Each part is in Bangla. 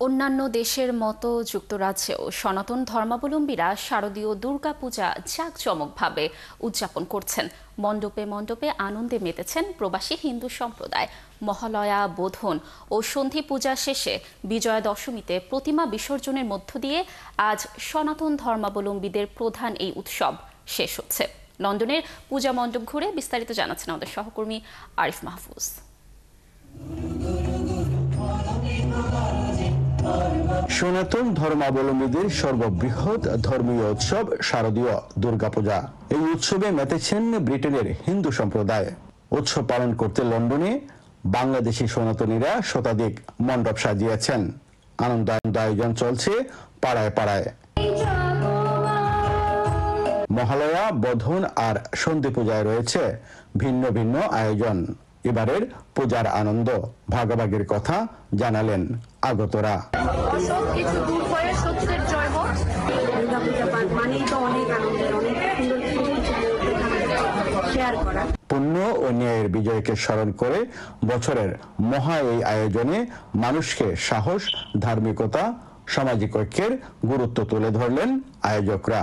অন্যান্য দেশের মতো যুক্তরাজ্যেও সনাতন ধর্মাবলম্বীরা শারদীয় দুর্গাপূজা জাঁকজমকভাবে উদযাপন করছেন। মণ্ডপে মণ্ডপে আনন্দে মেতেছেন প্রবাসী হিন্দু সম্প্রদায়। মহালয়া, বোধন ও সন্ধি পূজা শেষে বিজয়া দশমীতে প্রতিমা বিসর্জনের মধ্য দিয়ে আজ সনাতন ধর্মাবলম্বীদের প্রধান এই উৎসব শেষ হচ্ছে। লন্ডনের পূজা মণ্ডপ ঘুরে বিস্তারিত জানাচ্ছেন আমাদের সহকর্মী আরিফ মাহফুজ। সনাতন ধর্মাবলম্বীদের সর্ববৃহৎ ধর্মীয় উৎসব শারদীয় দুর্গাপূজা। এই উৎসবে মেতেছেন ব্রিটেনের হিন্দু সম্প্রদায়। উৎসব পালন করতে লন্ডনে বাংলাদেশি সনাতনীরা শতাধিক মণ্ডপ সাজিয়েছেন। আনন্দ আয়োজন চলছে পাড়ায় পাড়ায়। মহালয়া, বোধন আর সন্ধি পূজায় রয়েছে ভিন্ন ভিন্ন আয়োজন। এবারের পূজার আনন্দ ভাগাভাগির কথা জানালেন আগতরা। পুণ্য ও ন্যায়ের বিজয়কে স্মরণ করে বছরের মহা এই আয়োজনে মানুষকে সাহস, ধার্মিকতা, সামাজিক ঐক্যের গুরুত্ব তুলে ধরলেন আয়োজকরা।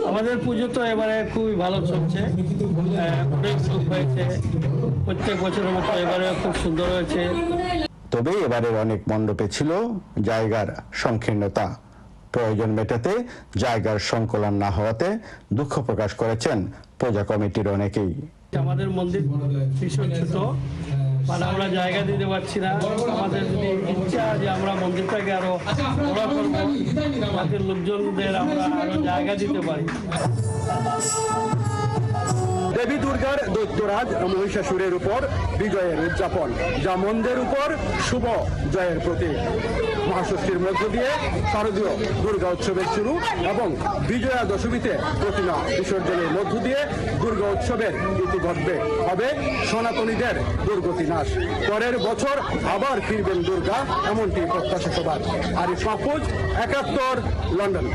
আমাদের পুজো তো এবারে খুবই ভালো চলছে, অনেক সুখ হয়েছে। প্রত্যেক বছরের মতো এবারে খুব সুন্দর হয়েছে। তবে এবারের অনেক মণ্ডপে ছিল জায়গার সংকীর্ণতা। প্রয়োজন মেটাতে জায়গার সংকলন না হওয়াতে দুঃখ প্রকাশ করেছেন পূজা কমিটির অনেকেই। আমাদের মন্দির ভীষণ ছোট, মানে আমরা জায়গা দিতে পারছি না। আমাদের যদি ইচ্ছা যে আমরা মন্দিরটাকে আরো বড় করবো, আমাদের লোকজনদের আমরা আরো জায়গা দিতে পারি। দেবী দুর্গার দৈত্যরাজ মহিষাসুরের উপর বিজয়ের উদযাপন, যা মন্দের উপর শুভ জয়ের প্রতীক। মহাষষ্ঠীর মধ্য দিয়ে শারদীয় দুর্গা উৎসবের শুরু এবং বিজয়া দশমীতে প্রতিমা বিসর্জনের মধ্য দিয়ে দুর্গা উৎসবের ইতি ঘটবে। হবে সনাতনীদের দুর্গতি নাশ। পরের বছর আবার ফিরবেন দুর্গা, এমনটি প্রত্যাশা সবার। আরিফ মাহফুজ, ৭১, লন্ডন।